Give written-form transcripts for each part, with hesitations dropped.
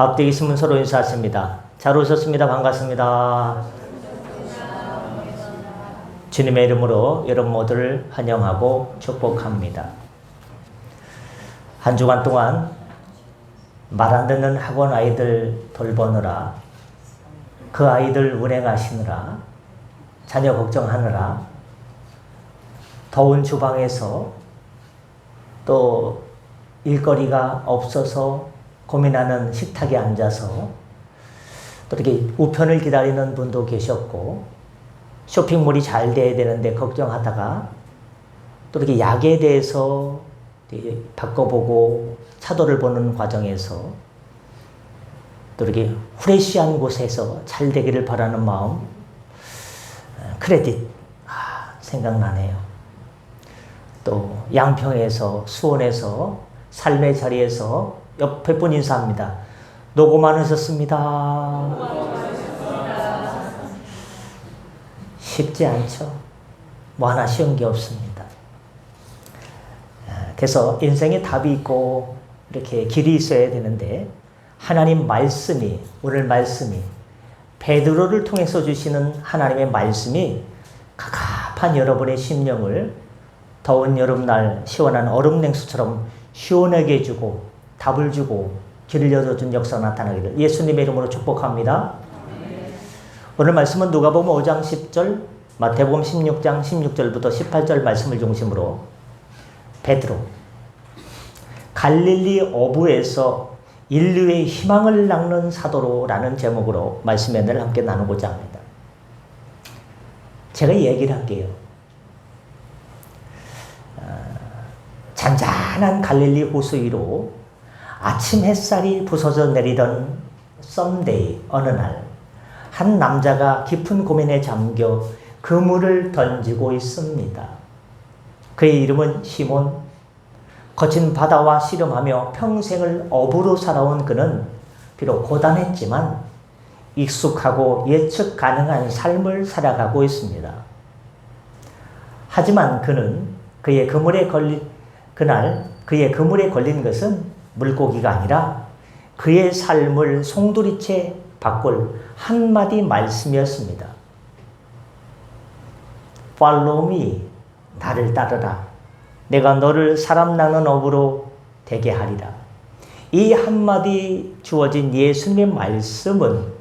앞뒤 있으면 서로 인사하십니다. 잘 오셨습니다. 반갑습니다. 주님의 이름으로 여러분 모두를 환영하고 축복합니다. 한 주간 동안 말 안 듣는 학원 아이들 돌보느라, 그 아이들 운행하시느라, 자녀 걱정하느라, 더운 주방에서 또 일거리가 없어서 고민하는 식탁에 앉아서 또 이렇게 우편을 기다리는 분도 계셨고, 쇼핑몰이 잘 돼야 되는데 걱정하다가 또 이렇게 약에 대해서 바꿔보고 차도를 보는 과정에서 또 이렇게 후레쉬한 곳에서 잘 되기를 바라는 마음, 크레딧 생각나네요. 또 양평에서, 수원에서, 삶의 자리에서 옆에 분 인사합니다. 노고 많으셨습니다. 쉽지 않죠. 뭐 하나 쉬운 게 없습니다. 그래서 인생에 답이 있고 이렇게 길이 있어야 되는데, 하나님 말씀이, 오늘 말씀이, 베드로를 통해서 주시는 하나님의 말씀이 갑갑한 여러분의 심령을 더운 여름날 시원한 얼음 냉수처럼 시원하게 해주고 답을 주고 길을 열어준 역사가 나타나기를 예수님의 이름으로 축복합니다. 오늘 말씀은 누가복음 5장 10절, 마태복음 16장 16절부터 18절 말씀을 중심으로 베드로, 갈릴리 어부에서 인류의 희망을 낚는 사도로라는 제목으로 말씀의 은혜를 함께 나누고자 합니다. 제가 얘기를 할게요. 잔잔한 갈릴리 호수 위로 아침 햇살이 부서져 내리던 썸데이 어느 날, 한 남자가 깊은 고민에 잠겨 그물을 던지고 있습니다. 그의 이름은 시몬. 거친 바다와 씨름하며 평생을 어부로 살아온 그는 비록 고단했지만 익숙하고 예측 가능한 삶을 살아가고 있습니다. 하지만 그는 그날 그의 그물에 걸린 것은 물고기가 아니라 그의 삶을 송두리째 바꿀 한마디 말씀이었습니다. Follow me, 나를 따르라. 내가 너를 사람 낚는 어부로 되게 하리라. 이 한마디 주어진 예수님의 말씀은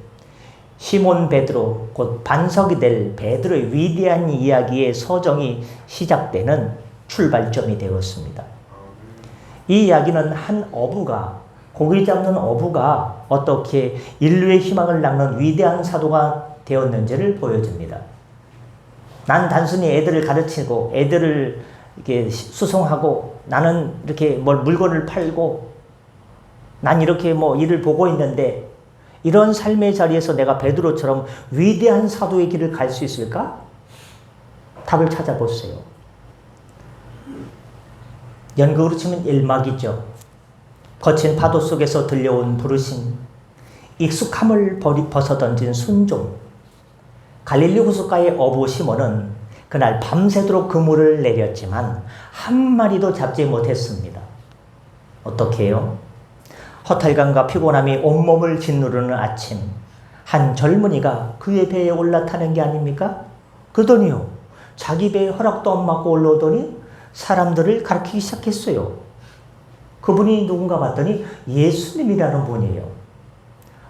시몬 베드로, 곧 반석이 될 베드로의 위대한 이야기의 서정이 시작되는 출발점이 되었습니다. 이 이야기는 한 어부가, 고기 잡는 어부가 어떻게 인류의 희망을 낚는 위대한 사도가 되었는지를 보여줍니다. 난 단순히 애들을 가르치고 애들을 이렇게 수송하고 나는 이렇게 물건을 팔고 난 이렇게 일을 보고 있는데, 이런 삶의 자리에서 내가 베드로처럼 위대한 사도의 길을 갈 수 있을까? 답을 찾아보세요. 연극으로 치면 일막이죠. 거친 파도 속에서 들려온 부르심, 익숙함을 벗어던진 순종. 갈릴리 호숫가의 어부 시몬은 그날 밤새도록 그물을 내렸지만 한 마리도 잡지 못했습니다. 어떻게 해요? 허탈감과 피곤함이 온몸을 짓누르는 아침, 한 젊은이가 그의 배에 올라타는 게 아닙니까? 그러더니요, 자기 배에 허락도 안 받고 올라오더니 사람들을 가르치기 시작했어요. 그분이 누군가 봤더니 예수님이라는 분이에요.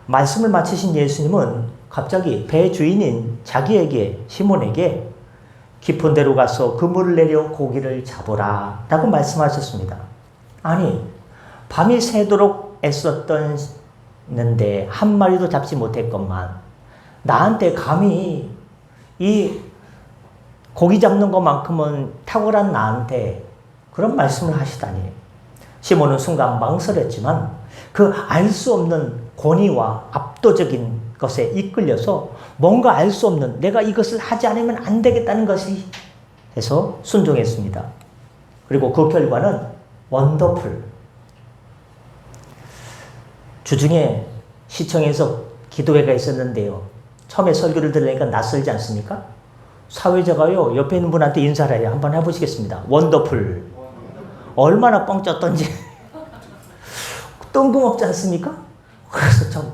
말씀을 마치신 예수님은 갑자기 배 주인인 자기에게, 시몬에게 깊은 데로 가서 그물을 내려 고기를 잡으라 라고 말씀하셨습니다. 아니, 밤이 새도록 애썼는데 한 마리도 잡지 못했건만 나한테 감히 이 고기 잡는 것만큼은 탁월한 나한테 그런 말씀을 하시다니. 시몬은 순간 망설였지만 그 알 수 없는 권위와 압도적인 것에 이끌려서 뭔가 알 수 없는, 내가 이것을 하지 않으면 안 되겠다는 것이 해서 순종했습니다. 그리고 그 결과는 원더풀. 주중에 시청에서 기도회가 있었는데요. 처음에 설교를 들으니까 낯설지 않습니까? 사회자가요, 옆에 있는 분한테 인사를 해요. 한번 해보시겠습니다. 원더풀. 얼마나 뻥 쪘던지 뜬금없지 않습니까? 그래서 참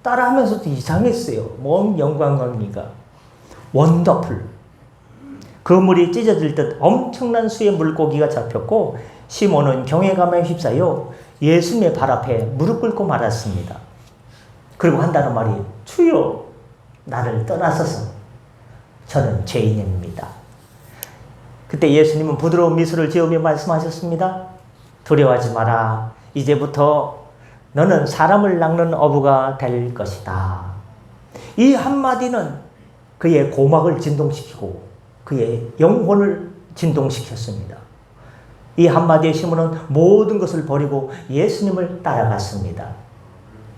따라하면서도 이상했어요. 뭔 영광입니까? 원더풀. 그물이 찢어질 듯 엄청난 수의 물고기가 잡혔고 시몬은 경외감에 휩싸여 예수님의 발 앞에 무릎 꿇고 말았습니다. 그리고 한다는 말이 주여 나를 떠나소서 저는 죄인입니다. 그때 예수님은 부드러운 미소를 지으며 말씀하셨습니다. 두려워하지 마라. 이제부터 너는 사람을 낚는 어부가 될 것이다. 이 한마디는 그의 고막을 진동시키고 그의 영혼을 진동시켰습니다. 이 한마디의 시몬은 모든 것을 버리고 예수님을 따라갔습니다.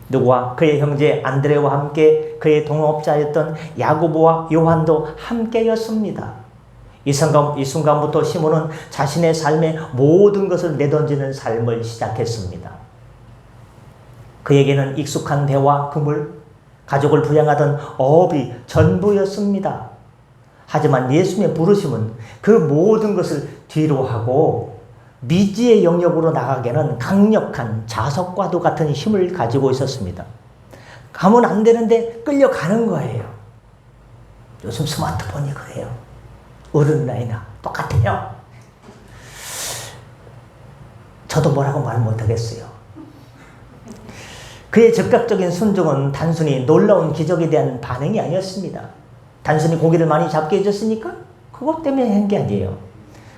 누구와? 그의 형제 안드레와 함께 그의 동업자였던 야고보와 요한도 함께였습니다. 이 순간부터 시몬은 자신의 삶의 모든 것을 내던지는 삶을 시작했습니다. 그에게는 익숙한 배와 그물, 가족을 부양하던 어업이 전부였습니다. 하지만 예수님의 부르심은 그 모든 것을 뒤로 하고 미지의 영역으로 나가기에는 강력한 자석과도 같은 힘을 가지고 있었습니다. 가면 안 되는데 끌려가는 거예요. 요즘 스마트폰이 그래요. 어른 나이나 똑같아요. 저도 뭐라고 말 못하겠어요. 그의 즉각적인 순종은 단순히 놀라운 기적에 대한 반응이 아니었습니다. 단순히 고기를 많이 잡게 해줬으니까 그것 때문에 한 게 아니에요.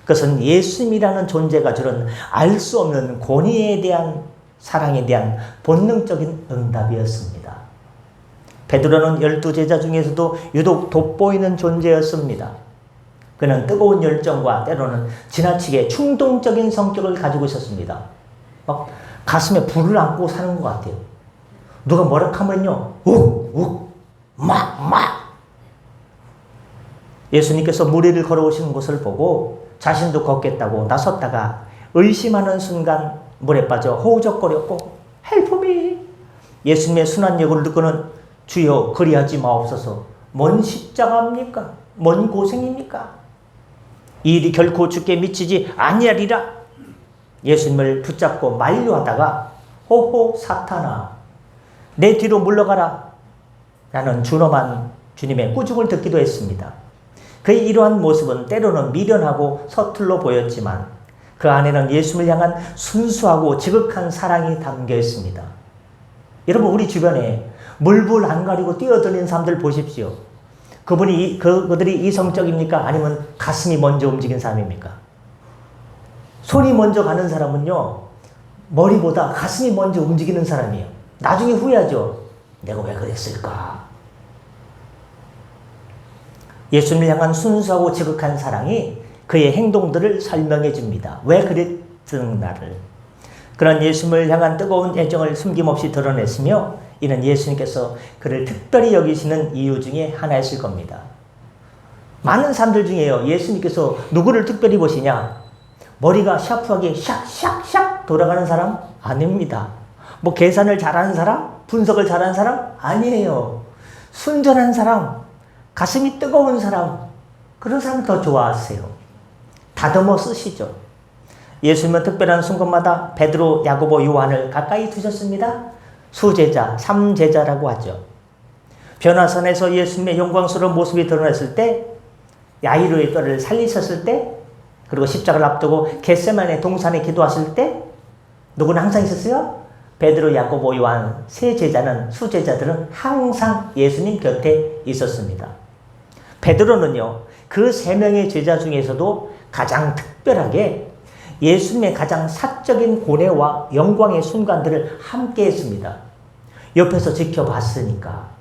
그것은 예수님이라는 존재가 주는 알 수 없는 권위에 대한 사랑에 대한 본능적인 응답이었습니다. 베드로는 12제자 중에서도 유독 돋보이는 존재였습니다. 그는 뜨거운 열정과 때로는 지나치게 충동적인 성격을 가지고 있었습니다. 막 가슴에 불을 안고 사는 것 같아요. 누가 뭐라 하면요, 욱, 막. 예수님께서 물 위를 걸어오시는 것을 보고 자신도 걷겠다고 나섰다가 의심하는 순간 물에 빠져 허우적거렸고 Help me! 예수님의 순한 역을 듣고는 주여 그리하지 마옵소서. 뭔 십자가입니까? 뭔 고생입니까? 이 일이 결코 죽게 미치지 아니하리라. 예수님을 붙잡고 만류하다가 호호 사탄아 내 뒤로 물러가라 라는 준엄한 주님의 꾸중을 듣기도 했습니다. 그의 이러한 모습은 때로는 미련하고 서툴러 보였지만 그 안에는 예수님을 향한 순수하고 지극한 사랑이 담겨 있습니다. 여러분 우리 주변에 물불 안 가리고 뛰어들는 사람들 보십시오. 그들이 이성적입니까? 아니면 가슴이 먼저 움직인 사람입니까? 손이 먼저 가는 사람은요, 머리보다 가슴이 먼저 움직이는 사람이에요. 나중에 후회하죠. 내가 왜 그랬을까? 예수님을 향한 순수하고 지극한 사랑이 그의 행동들을 설명해 줍니다. 왜 그랬는가를. 그런 예수님을 향한 뜨거운 애정을 숨김없이 드러냈으며 이는 예수님께서 그를 특별히 여기시는 이유 중에 하나였을 겁니다. 많은 사람들 중에요, 예수님께서 누구를 특별히 보시냐? 머리가 샤프하게 샥샥샥 돌아가는 사람? 아닙니다. 뭐 계산을 잘하는 사람? 분석을 잘하는 사람? 아니에요. 순전한 사람, 가슴이 뜨거운 사람, 그런 사람 더 좋아하세요. 다듬어 쓰시죠. 예수님은 특별한 순간마다 베드로, 야고보, 요한을 가까이 두셨습니다. 수제자, 삼제자라고 하죠. 변화산에서 예수님의 영광스러운 모습이 드러났을 때, 야이로의 뼈를 살리셨을 때, 그리고 십자가를 앞두고 겟세마네 동산에 기도하실 때 누구는 항상 있었어요? 베드로, 야고보, 요한 세 제자는, 수제자들은 항상 예수님 곁에 있었습니다. 베드로는요, 그 세 명의 제자 중에서도 가장 특별하게 예수님의 가장 사적인 고뇌와 영광의 순간들을 함께 했습니다. 옆에서 지켜봤으니까.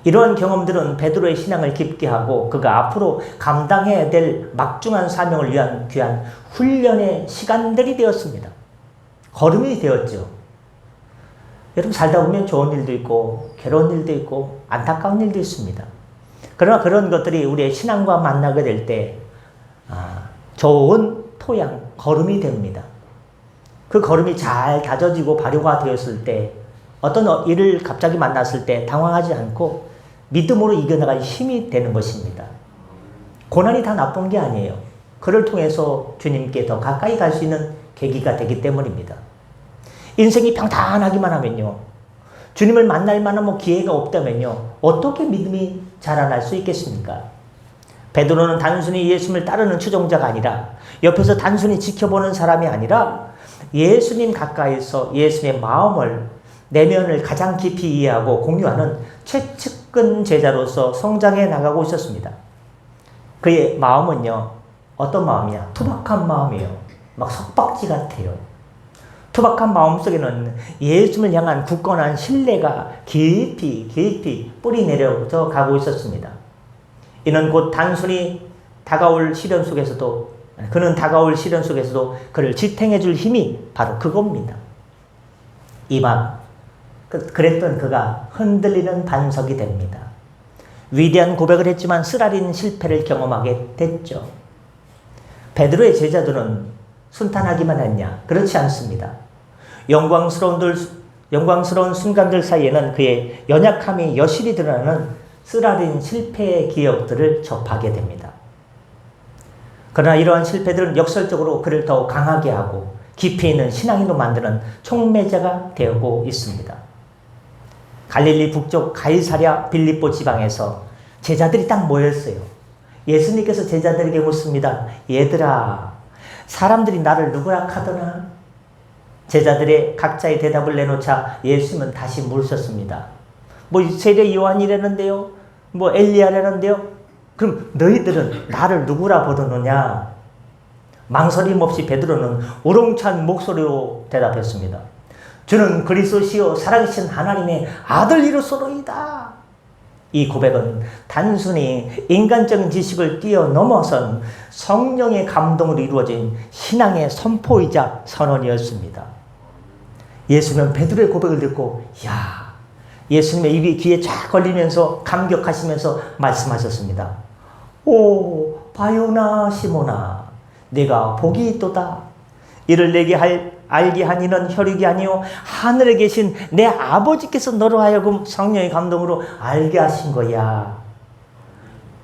이러한 경험들은 베드로의 신앙을 깊게 하고 그가 앞으로 감당해야 될 막중한 사명을 위한 귀한 훈련의 시간들이 되었습니다. 걸음이 되었죠. 여러분 살다 보면 좋은 일도 있고 괴로운 일도 있고 안타까운 일도 있습니다. 그러나 그런 것들이 우리의 신앙과 만나게 될 때 좋은 토양, 걸음이 됩니다. 그 걸음이 잘 다져지고 발효가 되었을 때 어떤 일을 갑자기 만났을 때 당황하지 않고 믿음으로 이겨나갈 힘이 되는 것입니다. 고난이 다 나쁜 게 아니에요. 그를 통해서 주님께 더 가까이 갈 수 있는 계기가 되기 때문입니다. 인생이 평탄하기만 하면요, 주님을 만날 만한 기회가 없다면요, 어떻게 믿음이 자라날 수 있겠습니까? 베드로는 단순히 예수님을 따르는 추종자가 아니라 옆에서 단순히 지켜보는 사람이 아니라 예수님 가까이서 예수님의 마음을, 내면을 가장 깊이 이해하고 공유하는 최측근 제자로서 성장해 나가고 있었습니다. 그의 마음은요, 어떤 마음이냐? 투박한 마음이에요. 막 석박지 같아요. 투박한 마음 속에는 예수님을 향한 굳건한 신뢰가 깊이 뿌리 내려져 가고 있었습니다. 이는 곧 단순히 다가올 시련 속에서도, 그는 다가올 시련 속에서도 그를 지탱해 줄 힘이 바로 그겁니다. 그랬던 그가 흔들리는 반석이 됩니다. 위대한 고백을 했지만 쓰라린 실패를 경험하게 됐죠. 베드로의 제자들은 순탄하기만 했냐? 그렇지 않습니다. 영광스러운 순간들 사이에는 그의 연약함이 여실히 드러나는 쓰라린 실패의 기억들을 접하게 됩니다. 그러나 이러한 실패들은 역설적으로 그를 더 강하게 하고 깊이 있는 신앙인으로 만드는 촉매자가 되고 있습니다. 갈릴리 북쪽 가이사랴 빌립보 지방에서 제자들이 딱 모였어요. 예수님께서 제자들에게 묻습니다. 얘들아, 사람들이 나를 누구라 하더나? 제자들의 각자의 대답을 내놓자 예수님은 다시 물으셨습니다. 세례 요한이라는데요? 엘리야라는데요? 그럼 너희들은 나를 누구라 부르느냐? 망설임 없이 베드로는 우렁찬 목소리로 대답했습니다. 주는 그리스도시요 살아계신 하나님의 아들이로소로이다. 이 고백은 단순히 인간적인 지식을 뛰어넘어선 성령의 감동으로 이루어진 신앙의 선포이자 선언이었습니다. 예수님은 베드로의 고백을 듣고 예수님의 입이 귀에 쫙 걸리면서 감격하시면서 말씀하셨습니다. 오 바요나 시모나, 내가 복이 있도다. 이를 내게 알게 한 이는 혈육이 아니요 하늘에 계신 내 아버지께서 너로 하여금 성령의 감동으로 알게 하신 거야.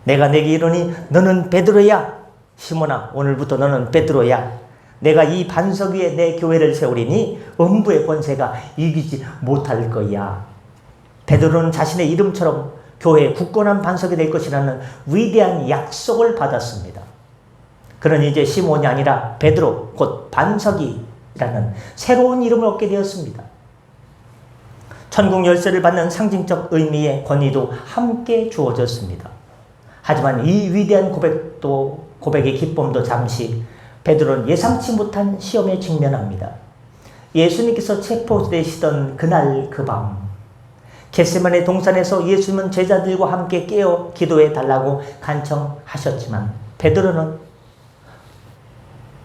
내가 내게 이르니 너는 베드로야. 시몬아, 오늘부터 너는 베드로야. 내가 이 반석 위에 내 교회를 세우리니 음부의 권세가 이기지 못할 거야. 베드로는 자신의 이름처럼 교회의 굳건한 반석이 될 것이라는 위대한 약속을 받았습니다. 그러니 이제 시몬이 아니라 베드로, 곧 반석이라는 새로운 이름을 얻게 되었습니다. 천국 열쇠를 받는 상징적 의미의 권위도 함께 주어졌습니다. 하지만 이 위대한 고백의 기쁨도 잠시 베드로는 예상치 못한 시험에 직면합니다. 예수님께서 체포되시던 그날 그 밤, 겟세마네 동산에서 예수님은 제자들과 함께 깨어 기도해 달라고 간청하셨지만 베드로는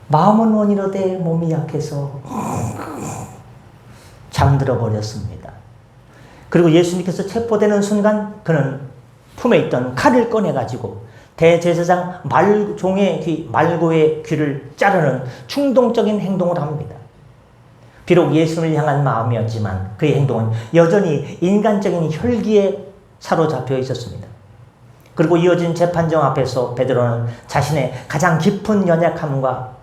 마음은 원이로되 몸이 약해서 잠들어 버렸습니다. 그리고 예수님께서 체포되는 순간 그는 품에 있던 칼을 꺼내가지고 대제사장 말고의 귀를 자르는 충동적인 행동을 합니다. 비록 예수님을 향한 마음이었지만 그의 행동은 여전히 인간적인 혈기에 사로잡혀 있었습니다. 그리고 이어진 재판정 앞에서 베드로는 자신의 가장 깊은 연약함과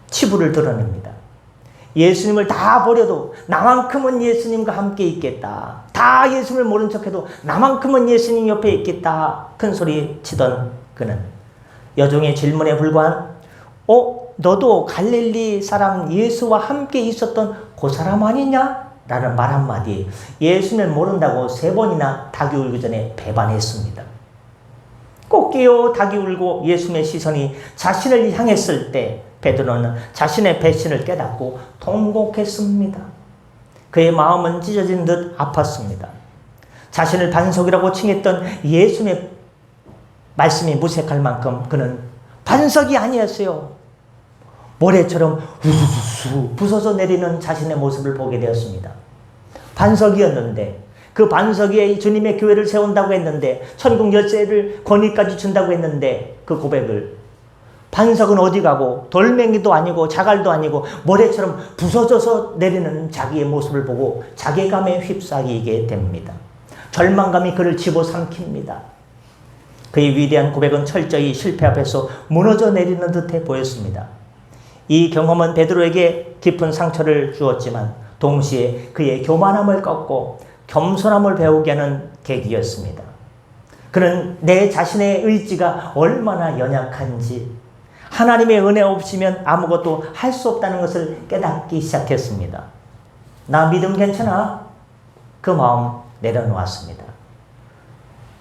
치부를 드러냅니다. 예수님을 다 버려도 나만큼은 예수님과 함께 있겠다. 다 예수님을 모른 척해도 나만큼은 예수님 옆에 있겠다. 큰 소리 치던 그는 여종의 질문에 불과한 너도 갈릴리 사람 예수와 함께 있었던 그 사람 아니냐? 라는 말 한마디, 예수님을 모른다고 3번이나 닭이 울기 전에 배반했습니다. 꼭 깨어 닭이 울고 예수님의 시선이 자신을 향했을 때 베드로는 자신의 배신을 깨닫고 통곡했습니다. 그의 마음은 찢어진 듯 아팠습니다. 자신을 반석이라고 칭했던 예수님의 말씀이 무색할 만큼 그는 반석이 아니었어요. 모래처럼 우수수 부서져 내리는 자신의 모습을 보게 되었습니다. 반석이었는데, 그 반석 위에 주님의 교회를 세운다고 했는데, 천국 열쇠를 권위까지 준다고 했는데, 그 고백을 반석은 어디 가고 돌멩이도 아니고 자갈도 아니고 모래처럼 부서져서 내리는 자기의 모습을 보고 자괴감에 휩싸이게 됩니다. 절망감이 그를 집어삼킵니다. 그의 위대한 고백은 철저히 실패 앞에서 무너져 내리는 듯해 보였습니다. 이 경험은 베드로에게 깊은 상처를 주었지만 동시에 그의 교만함을 꺾고 겸손함을 배우게 하는 계기였습니다. 그는 내 자신의 의지가 얼마나 연약한지, 하나님의 은혜 없이면 아무것도 할 수 없다는 것을 깨닫기 시작했습니다. 나 믿음 괜찮아? 그 마음 내려놓았습니다.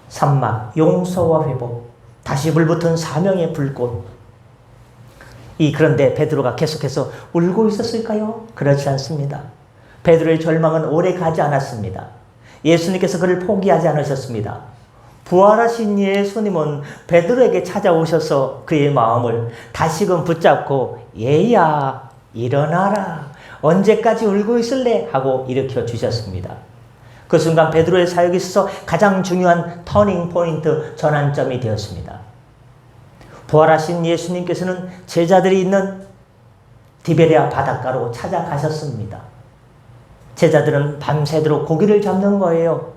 산막, 용서와 회복, 다시 불붙은 사명의 불꽃. 그런데 베드로가 계속해서 울고 있었을까요? 그렇지 않습니다. 베드로의 절망은 오래 가지 않았습니다. 예수님께서 그를 포기하지 않으셨습니다. 부활하신 예수님은 베드로에게 찾아오셔서 그의 마음을 다시금 붙잡고 얘야 일어나라, 언제까지 울고 있을래? 하고 일으켜 주셨습니다. 그 순간 베드로의 사역에 있어서 가장 중요한 터닝 포인트, 전환점이 되었습니다. 부활하신 예수님께서는 제자들이 있는 디베랴 바닷가로 찾아가셨습니다. 제자들은 밤새도록 고기를 잡는 거예요.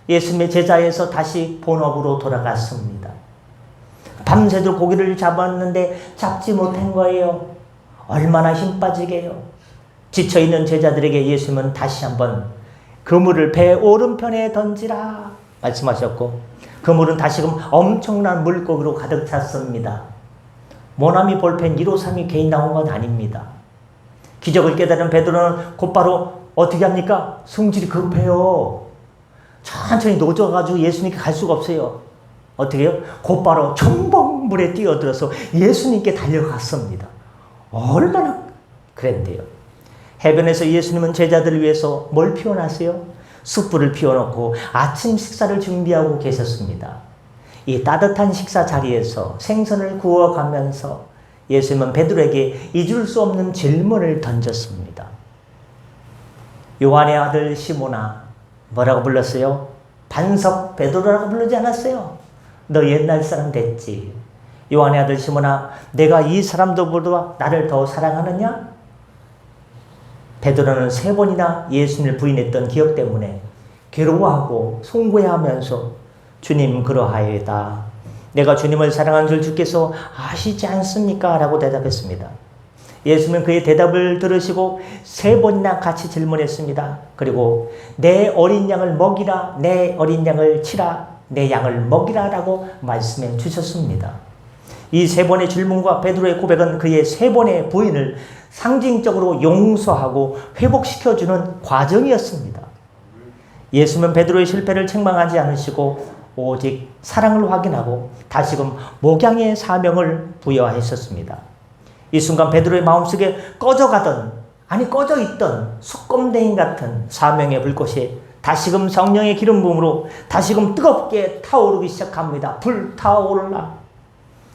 예수님의 제자에서 다시 본업으로 돌아갔습니다. 밤새도록 고기를 잡았는데 잡지 못한 거예요. 얼마나 힘 빠지게요. 지쳐있는 제자들에게 예수님은 다시 한번 그물을 배 오른편에 던지라 말씀하셨고, 그물은 다시금 엄청난 물고기로 가득 찼습니다. 모나미 볼펜 153이 괜히 나온 건 아닙니다. 기적을 깨달은 베드로는 곧바로 어떻게 합니까? 성질이 급해요. 천천히 노져가지고 예수님께 갈 수가 없어요. 어떻게 해요? 곧바로 첨벙물에 뛰어들어서 예수님께 달려갔습니다. 얼마나 그랬는데요. 해변에서 예수님은 제자들을 위해서 뭘 피워놨어요? 숯불을 피워놓고 아침 식사를 준비하고 계셨습니다. 이 따뜻한 식사 자리에서 생선을 구워가면서 예수님은 베드로에게 잊을 수 없는 질문을 던졌습니다. 요한의 아들 시몬아, 뭐라고 불렀어요? 반석 베드로라고 부르지 않았어요? 너 옛날 사람 됐지. 요한의 아들 시몬아, 내가 이 사람들보다 나를 더 사랑하느냐? 베드로는 3번이나 예수님을 부인했던 기억 때문에 괴로워하고 송구해하면서 주님 그러하여다. 내가 주님을 사랑하는 줄 주께서 아시지 않습니까? 라고 대답했습니다. 예수님은 그의 대답을 들으시고 3번이나 같이 질문했습니다. 그리고 내 어린 양을 먹이라, 내 어린 양을 치라, 내 양을 먹이라 라고 말씀해 주셨습니다. 이 3번의 질문과 베드로의 고백은 그의 3번의 부인을 상징적으로 용서하고 회복시켜주는 과정이었습니다. 예수님은 베드로의 실패를 책망하지 않으시고 오직 사랑을 확인하고 다시금 목양의 사명을 부여하셨습니다. 이 순간 베드로의 마음속에 꺼져 있던 수검댕이 같은 사명의 불꽃이 다시금 성령의 기름 부음으로 다시금 뜨겁게 타오르기 시작합니다. 불타오르라.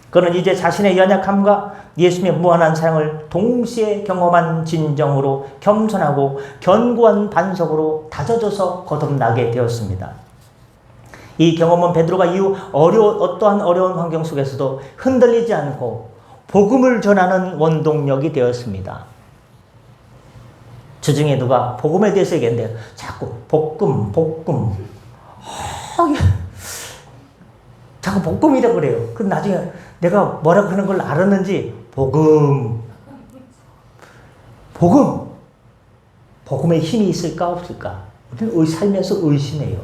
그는 이제 자신의 연약함과 예수님의 무한한 사랑을 동시에 경험한 진정으로 겸손하고 견고한 반석으로 다져져서 거듭나게 되었습니다. 이 경험은 베드로가 이후 어떠한 어려운 환경 속에서도 흔들리지 않고 복음을 전하는 원동력이 되었습니다. 주중에 누가 복음에 대해서 얘기했는데 자꾸 복음 자꾸 복음이라고 그래요. 그 나중에 내가 뭐라고 하는 걸 알았는지 복음에 힘이 있을까 없을까? 살면서 의심해요.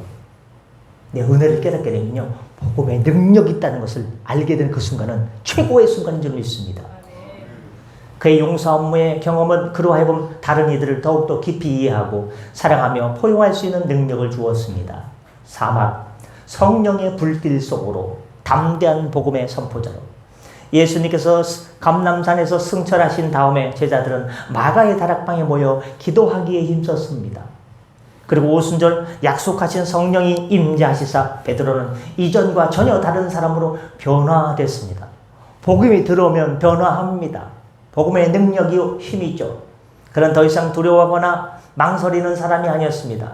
내 은혜를 깨닫게 되면요, 복음에 능력이 있다는 것을 알게 되는 그 순간은 최고의 순간인 줄 믿습니다. 그의 용서 업무의 경험은 그로 하여금 다른 이들을 더욱더 깊이 이해하고 사랑하며 포용할 수 있는 능력을 주었습니다. 사막, 성령의 불길 속으로 담대한 복음의 선포자로 예수님께서 감람산에서 승천하신 다음에 제자들은 마가의 다락방에 모여 기도하기에 힘썼습니다. 그리고 오순절 약속하신 성령이 임재하시사 베드로는 이전과 전혀 다른 사람으로 변화됐습니다. 복음이 들어오면 변화합니다. 복음의 능력이 힘이죠. 그는 더 이상 두려워하거나 망설이는 사람이 아니었습니다.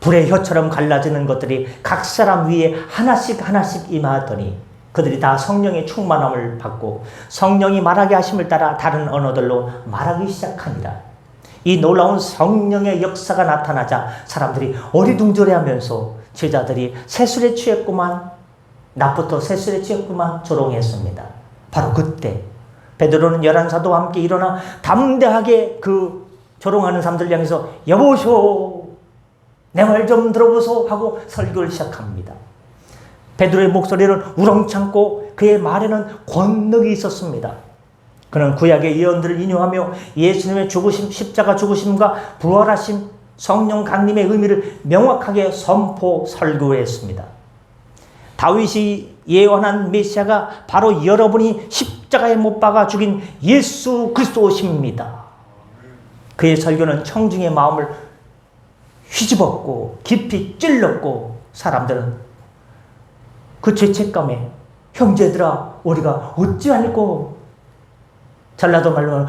불의 혀처럼 갈라지는 것들이 각 사람 위에 하나씩 임하더니 그들이 다 성령의 충만함을 받고 성령이 말하게 하심을 따라 다른 언어들로 말하기 시작합니다. 이 놀라운 성령의 역사가 나타나자 사람들이 어리둥절해하면서 제자들이 세술에 취했구만, 낮부터 세술에 취했구만 조롱했습니다. 바로 그때 베드로는 11 사도와 함께 일어나 담대하게 그 조롱하는 사람들 향해서 여보쇼, 내 말 좀 들어보소 하고 설교를 시작합니다. 베드로의 목소리는 우렁찬고 그의 말에는 권능이 있었습니다. 그는 구약의 예언들을 인용하며 예수님의 죽으심, 십자가 죽으심과 부활하심, 성령 강림의 의미를 명확하게 선포 설교했습니다. 다윗이 예언한 메시아가 바로 여러분이 십자가에 못 박아 죽인 예수 그리스도십니다. 그의 설교는 청중의 마음을 휘집었고 깊이 찔렀고 사람들은 그 죄책감에 형제들아 우리가 어찌할꼬, 전라도 말로는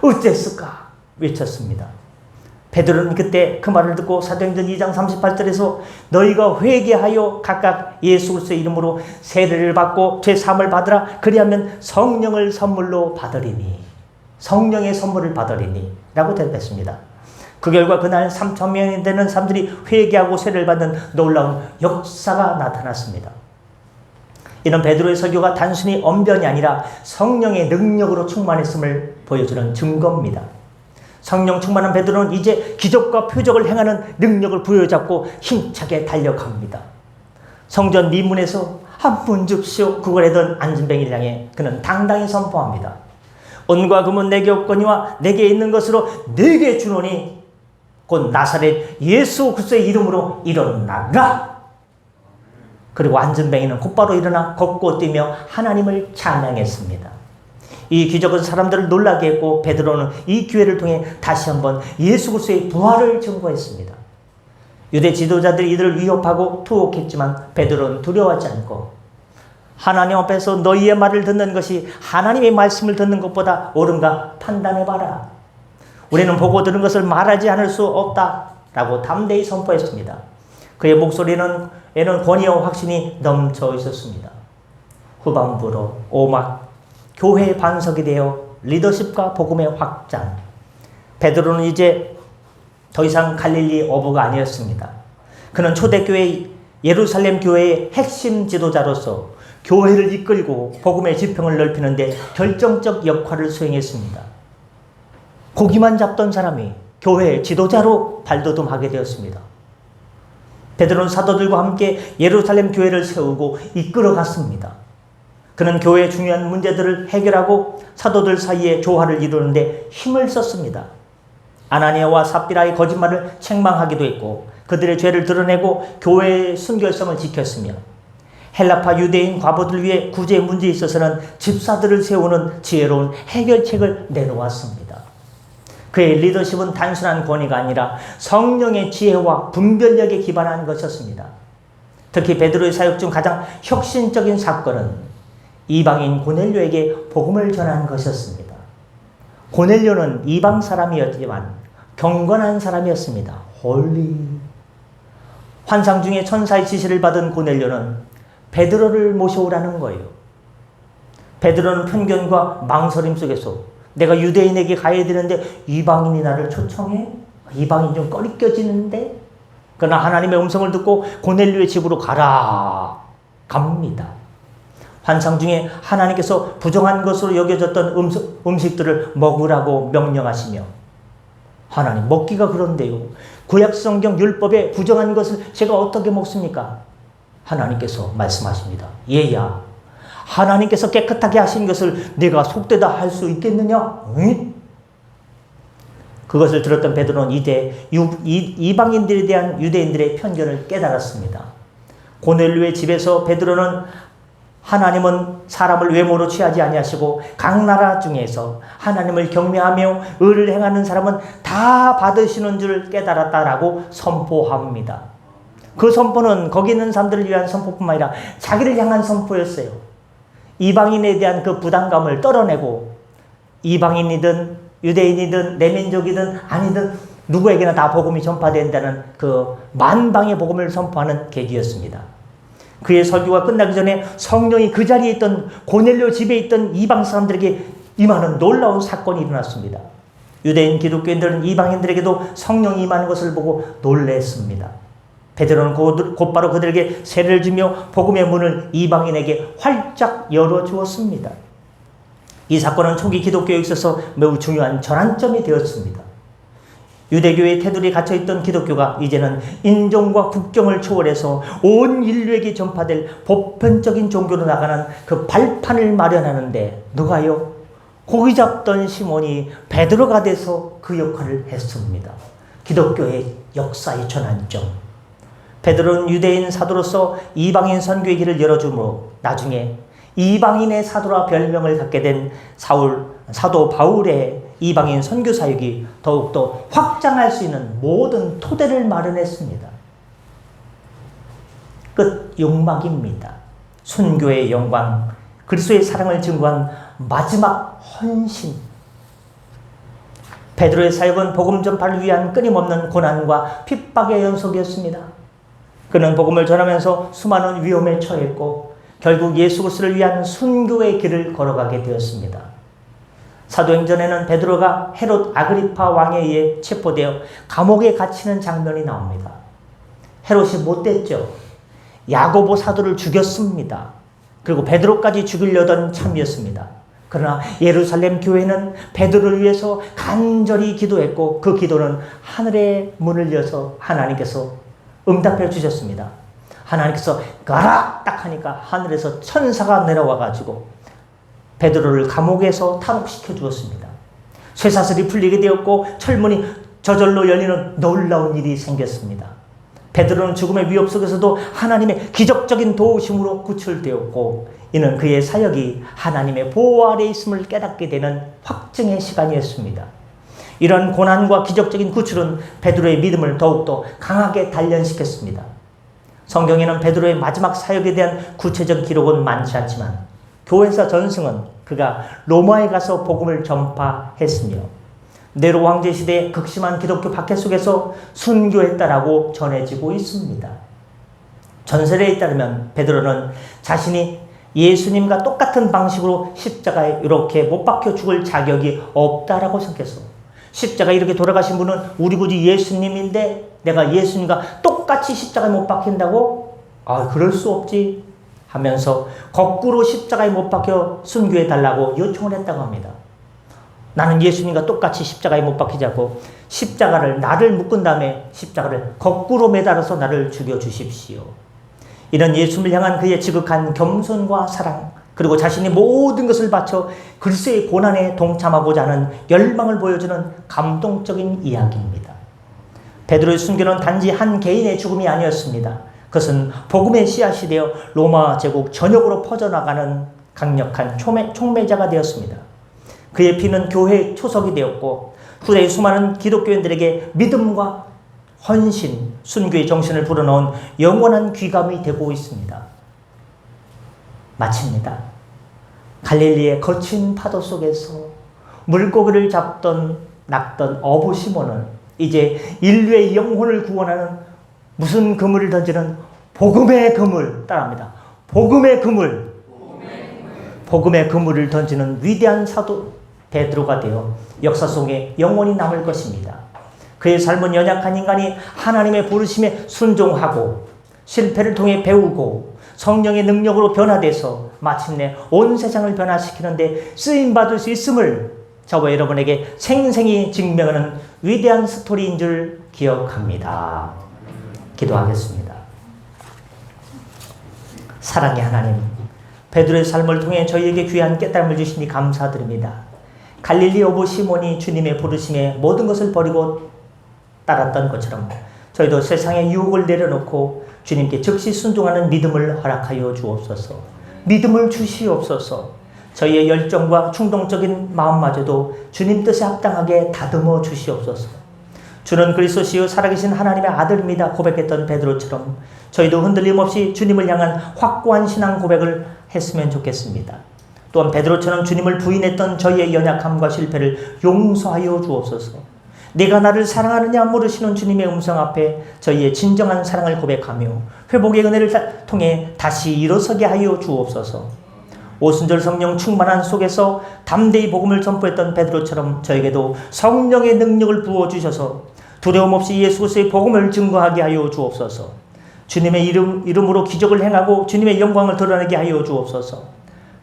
어째을까 외쳤습니다. 베드로는 그때 그 말을 듣고 사도행전 2장 38절에서 너희가 회개하여 각각 예수 그리스도의 이름으로 세례를 받고 죄사함을 받으라, 그리하면 성령을 선물로 받으리니, 성령의 선물을 받으리니 라고 대답했습니다. 그 결과 그날 3,000명이 되는 사람들이 회개하고 세례를 받는 놀라운 역사가 나타났습니다. 이는 베드로의 설교가 단순히 언변이 아니라 성령의 능력으로 충만했음을 보여주는 증거입니다. 성령 충만한 베드로는 이제 기적과 표적을 행하는 능력을 부여잡고 힘차게 달려갑니다. 성전 미문에서 한 푼 줍시오 구걸하던 안진뱅이를 향해 그는 당당히 선포합니다. 은과 금은 내게 없거니와 내게 있는 것으로 내게 주노니 곧 나사렛 예수 그리스도의 이름으로 일어나라. 그리고 안진뱅이는 곧바로 일어나 걷고 뛰며 하나님을 찬양했습니다. 이 기적은 사람들을 놀라게 했고 베드로는 이 기회를 통해 다시 한번 예수 그리스도의 부활을 증거했습니다. 유대 지도자들이 이들을 위협하고 투옥했지만 베드로는 두려워하지 않고 하나님 앞에서 너희의 말을 듣는 것이 하나님의 말씀을 듣는 것보다 옳은가 판단해봐라. 우리는 보고 들은 것을 말하지 않을 수 없다라고 담대히 선포했습니다. 그의 목소리에는 권위와 확신이 넘쳐 있었습니다. 후반부로 오막 교회의 반석이 되어 리더십과 복음의 확장. 베드로는 이제 더 이상 갈릴리 어부가 아니었습니다. 그는 초대교회 예루살렘 교회의 핵심 지도자로서 교회를 이끌고 복음의 지평을 넓히는 데 결정적 역할을 수행했습니다. 고기만 잡던 사람이 교회의 지도자로 발돋움하게 되었습니다. 베드로는 사도들과 함께 예루살렘 교회를 세우고 이끌어갔습니다. 그는 교회의 중요한 문제들을 해결하고 사도들 사이에 조화를 이루는데 힘을 썼습니다. 아나니아와 삽비라의 거짓말을 책망하기도 했고 그들의 죄를 드러내고 교회의 순결성을 지켰으며 헬라파 유대인 과부들 위해 구제 문제에 있어서는 집사들을 세우는 지혜로운 해결책을 내놓았습니다. 그의 리더십은 단순한 권위가 아니라 성령의 지혜와 분별력에 기반한 것이었습니다. 특히 베드로의 사역 중 가장 혁신적인 사건은 이방인 고넬료에게 복음을 전한 것이었습니다. 고넬료는 이방 사람이었지만 경건한 사람이었습니다. 홀리. 환상 중에 천사의 지시를 받은 고넬료는 베드로를 모셔오라는 거예요. 베드로는 편견과 망설임 속에서 내가 유대인에게 가야 되는데 이방인이 나를 초청해? 이방인 좀 꺼리껴지는데? 그러나 하나님의 음성을 듣고 고넬료의 집으로 가라. 갑니다. 환상 중에 하나님께서 부정한 것으로 여겨졌던 음식들을 먹으라고 명령하시며 하나님 먹기가 그런데요. 구약 성경 율법에 부정한 것을 제가 어떻게 먹습니까? 하나님께서 말씀하십니다. 얘야, 하나님께서 깨끗하게 하신 것을 내가 속되다 할 수 있겠느냐? 응? 그것을 들었던 베드로는 이제 이방인들에 대한 유대인들의 편견을 깨달았습니다. 고넬료의 집에서 베드로는 하나님은 사람을 외모로 취하지 아니하시고 각 나라 중에서 하나님을 경외하며 의를 행하는 사람은 다 받으시는 줄 깨달았다라고 선포합니다. 그 선포는 거기 있는 사람들을 위한 선포뿐만 아니라 자기를 향한 선포였어요. 이방인에 대한 그 부담감을 떨어내고 이방인이든 유대인이든 내민족이든 아니든 누구에게나 다 복음이 전파된다는 그 만방의 복음을 선포하는 계기였습니다. 그의 설교가 끝나기 전에 성령이 그 자리에 있던 고넬료 집에 있던 이방 사람들에게 임하는 놀라운 사건이 일어났습니다. 유대인 기독교인들은 이방인들에게도 성령이 임하는 것을 보고 놀랐습니다. 베드로는 곧바로 그들에게 세례를 주며 복음의 문을 이방인에게 활짝 열어주었습니다. 이 사건은 초기 기독교에 있어서 매우 중요한 전환점이 되었습니다. 유대교의 테두리에 갇혀있던 기독교가 이제는 인종과 국경을 초월해서 온 인류에게 전파될 보편적인 종교로 나가는 그 발판을 마련하는데 누가요? 고기 잡던 시몬이 베드로가 돼서 그 역할을 했습니다. 기독교의 역사의 전환점. 베드로는 유대인 사도로서 이방인 선교의 길을 열어주므로 나중에 이방인의 사도라 별명을 갖게 된 사도 바울의 이방인 선교 사역이 더욱더 확장할 수 있는 모든 토대를 마련했습니다. 끝 용막입니다. 순교의 영광, 그리스도의 사랑을 증거한 마지막 헌신. 베드로의 사역은 복음 전파를 위한 끊임없는 고난과 핍박의 연속이었습니다. 그는 복음을 전하면서 수많은 위험에 처했고 결국 예수 그리스도를 위한 순교의 길을 걸어가게 되었습니다. 사도행전에는 베드로가 헤롯 아그리파 왕에 의해 체포되어 감옥에 갇히는 장면이 나옵니다. 헤롯이 못됐죠. 야고보 사도를 죽였습니다. 그리고 베드로까지 죽이려던 참이었습니다. 그러나 예루살렘 교회는 베드로를 위해서 간절히 기도했고 그 기도는 하늘의 문을 여서 하나님께서 응답해 주셨습니다. 하나님께서 가라 딱 하니까 하늘에서 천사가 내려와 가지고 베드로를 감옥에서 탈옥시켜 주었습니다. 쇠사슬이 풀리게 되었고 철문이 저절로 열리는 놀라운 일이 생겼습니다. 베드로는 죽음의 위협 속에서도 하나님의 기적적인 도우심으로 구출되었고 이는 그의 사역이 하나님의 보호 아래 있음을 깨닫게 되는 확증의 시간이었습니다. 이런 고난과 기적적인 구출은 베드로의 믿음을 더욱더 강하게 단련시켰습니다. 성경에는 베드로의 마지막 사역에 대한 구체적 기록은 많지 않지만 교회사 전승은 그가 로마에 가서 복음을 전파했으며 네로 황제 시대의 극심한 기독교 박해 속에서 순교했다라고 전해지고 있습니다. 전설에 따르면 베드로는 자신이 예수님과 똑같은 방식으로 십자가에 이렇게 못 박혀 죽을 자격이 없다라고 생각했어. 십자가 이렇게 돌아가신 분은 우리 굳이 예수님인데 내가 예수님과 똑같이 십자가에 못 박힌다고? 아, 그럴 수 없지 하면서 거꾸로 십자가에 못 박혀 순교해 달라고 요청을 했다고 합니다. 나는 예수님과 똑같이 십자가에 못 박히자고 십자가를 나를 묶은 다음에 십자가를 거꾸로 매달아서 나를 죽여주십시오. 이런 예수님을 향한 그의 지극한 겸손과 사랑 그리고 자신이 모든 것을 바쳐 그리스도의 고난에 동참하고자 하는 열망을 보여주는 감동적인 이야기입니다. 베드로의 순교는 단지 한 개인의 죽음이 아니었습니다. 그것은 복음의 씨앗이 되어 로마 제국 전역으로 퍼져나가는 강력한 촉매자가 되었습니다. 그의 피는 교회의 초석이 되었고 후대의 수많은 기독교인들에게 믿음과 헌신, 순교의 정신을 불어넣은 영원한 귀감이 되고 있습니다. 마칩니다. 갈릴리의 거친 파도 속에서 물고기를 낚던 어부 시몬은 이제 인류의 영혼을 구원하는 무슨 그물을 던지는 복음의 그물 따라합니다. 복음의 그물. 복음의 그물을 던지는 위대한 사도 베드로가 되어 역사 속에 영원히 남을 것입니다. 그의 삶은 연약한 인간이 하나님의 부르심에 순종하고 실패를 통해 배우고 성령의 능력으로 변화돼서 마침내 온 세상을 변화시키는데 쓰임받을 수 있음을 저와 여러분에게 생생히 증명하는 위대한 스토리인 줄 기억합니다. 기도하겠습니다. 사랑의 하나님, 베드로의 삶을 통해 저희에게 귀한 깨달음을 주시니 감사드립니다. 갈릴리 어부 시몬이 주님의 부르심에 모든 것을 버리고 따랐던 것처럼 저희도 세상의 유혹을 내려놓고 주님께 즉시 순종하는 믿음을 허락하여 주옵소서. 믿음을 주시옵소서. 저희의 열정과 충동적인 마음마저도 주님 뜻에 합당하게 다듬어 주시옵소서. 주는 그리스도시요 살아계신 하나님의 아들입니다 고백했던 베드로처럼 저희도 흔들림 없이 주님을 향한 확고한 신앙 고백을 했으면 좋겠습니다. 또한 베드로처럼 주님을 부인했던 저희의 연약함과 실패를 용서하여 주옵소서. 내가 나를 사랑하느냐 물으시는 주님의 음성 앞에 저희의 진정한 사랑을 고백하며 회복의 은혜를 통해 다시 일어서게 하여 주옵소서. 오순절 성령 충만한 속에서 담대히 복음을 전포했던 베드로처럼 저에게도 성령의 능력을 부어주셔서 두려움 없이 예수 그리스도의 복음을 증거하게 하여 주옵소서. 주님의 이름으로 기적을 행하고 주님의 영광을 드러내게 하여 주옵소서.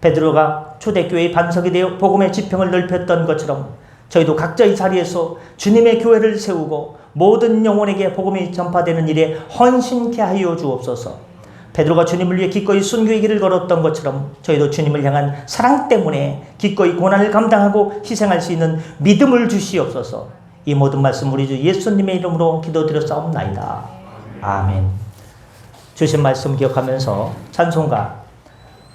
베드로가 초대교회의 반석이 되어 복음의 지평을 넓혔던 것처럼 저희도 각자의 자리에서 주님의 교회를 세우고 모든 영혼에게 복음이 전파되는 일에 헌신케 하여 주옵소서. 베드로가 주님을 위해 기꺼이 순교의 길을 걸었던 것처럼 저희도 주님을 향한 사랑 때문에 기꺼이 고난을 감당하고 희생할 수 있는 믿음을 주시옵소서. 이 모든 말씀 우리 주 예수님의 이름으로 기도드렸사옵나이다. 아멘. 주신 말씀 기억하면서 찬송가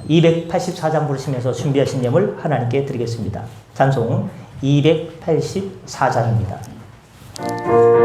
284장 부르시면서 준비하신 예물 하나님께 드리겠습니다. 찬송 284장입니다.